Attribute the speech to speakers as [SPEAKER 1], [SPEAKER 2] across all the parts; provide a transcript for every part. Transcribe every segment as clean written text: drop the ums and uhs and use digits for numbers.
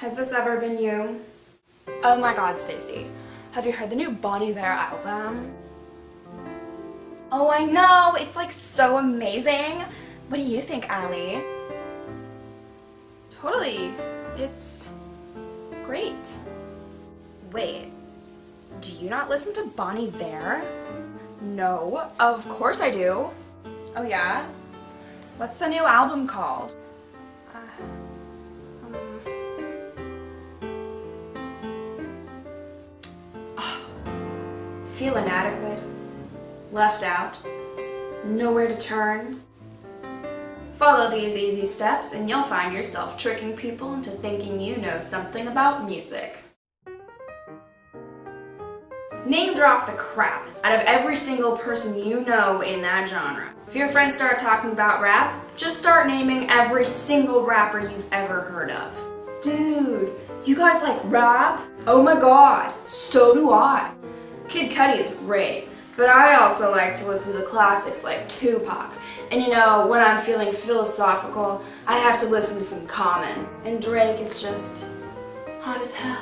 [SPEAKER 1] Has this ever been you? Oh my god, Stacy. Have you heard the new Bon Iver album? Oh, I know! It's like so amazing! What do you think, Allie? Totally. It's great. Wait, do you not listen to Bon Iver? No, of course I do. Oh yeah? What's the new album called? Feel inadequate, left out, nowhere to turn. Follow these easy steps and you'll find yourself tricking people into thinking you know something about music. Name drop the crap out of every single person you know in that genre. If your friends start talking about rap, just start naming every single rapper you've ever heard of. Dude, you guys like rap? Oh my god, so do I. Kid Cudi is great, but I also like to listen to the classics like Tupac. And you know, when I'm feeling philosophical, I have to listen to some Common. And Drake is just hot as hell.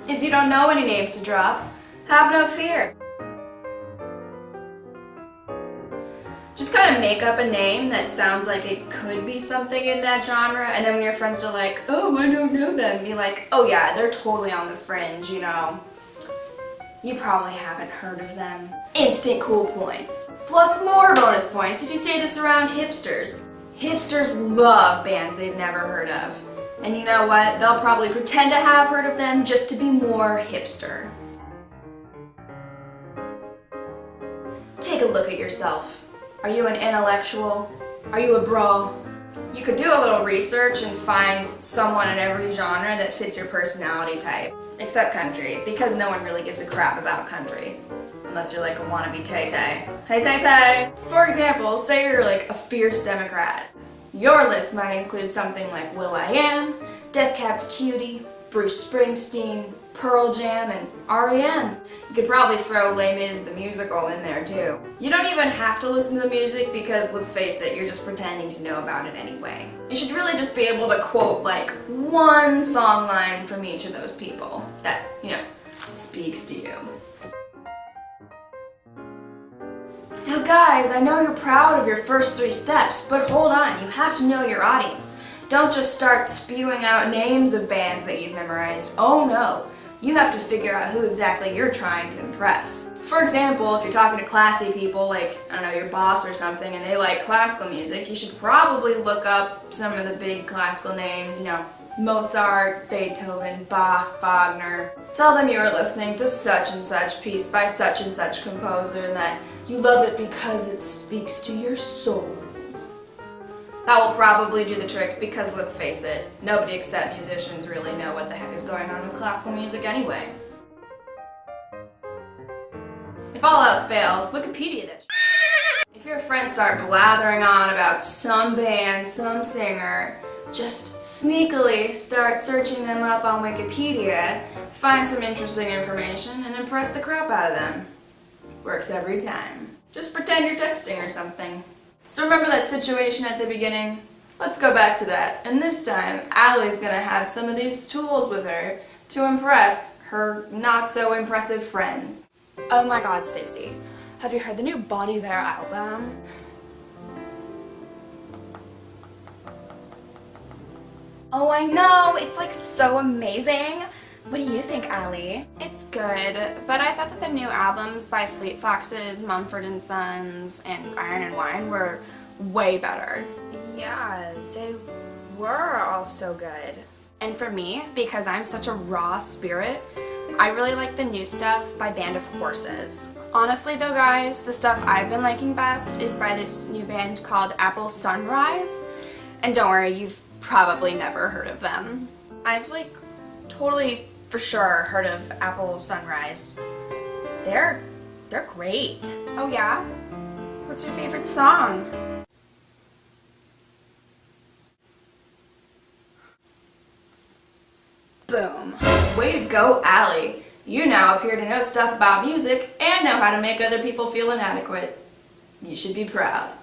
[SPEAKER 1] If you don't know any names to drop, have no fear. Just kind of make up a name that sounds like it could be something in that genre, and then when your friends are like, oh, I don't know them, be like, oh yeah, they're totally on the fringe, you know. You probably haven't heard of them. Instant cool points. Plus more bonus points if you say this around hipsters. Hipsters love bands they've never heard of. And you know what? They'll probably pretend to have heard of them just to be more hipster. Take a look at yourself. Are you an intellectual? Are you a bro? You could do a little research and find someone in every genre that fits your personality type. Except country, because no one really gives a crap about country. Unless you're like a wannabe Tay-Tay. Hey Tay-Tay! For example, say you're like a fierce Democrat. Your list might include something like will.i.am, Death Cab for Cutie, Bruce Springsteen, Pearl Jam, and R.E.M. You could probably throw Les Mis the musical in there too. You don't even have to listen to the music because, let's face it, you're just pretending to know about it anyway. You should really just be able to quote like one song line from each of those people that, you know, speaks to you. Now guys, I know you're proud of your first 3 steps, but hold on, you have to know your audience. Don't just start spewing out names of bands that you've memorized. Oh no. You have to figure out who exactly you're trying to impress. For example, if you're talking to classy people like, I don't know, your boss or something, and they like classical music, you should probably look up some of the big classical names, you know, Mozart, Beethoven, Bach, Wagner. Tell them you are listening to such and such piece by such and such composer and that you love it because it speaks to your soul. That will probably do the trick because, let's face it, nobody except musicians really know what the heck is going on with classical music anyway. If all else fails, Wikipedia that shit. If your friends start blathering on about some band, some singer, just sneakily start searching them up on Wikipedia, find some interesting information, and impress the crap out of them. Works every time. Just pretend you're texting or something. So remember that situation at the beginning? Let's go back to that. And this time, Allie's gonna have some of these tools with her to impress her not-so-impressive friends. Oh my god, Stacy. Have you heard the new Bon Iver album? Oh, I know! It's like so amazing! What do you think, Allie? It's good, but I thought that the new albums by Fleet Foxes, Mumford & Sons, and Iron & Wine were way better. Yeah, they were all so good. And for me, because I'm such a raw spirit, I really like the new stuff by Band of Horses. Honestly though guys, the stuff I've been liking best is by this new band called Apple Sunrise. And don't worry, you've probably never heard of them. I've like totally for sure heard of Apple Sunrise. They're great. Oh yeah? What's your favorite song? Boom. Way to go, Allie. You now appear to know stuff about music and know how to make other people feel inadequate. You should be proud.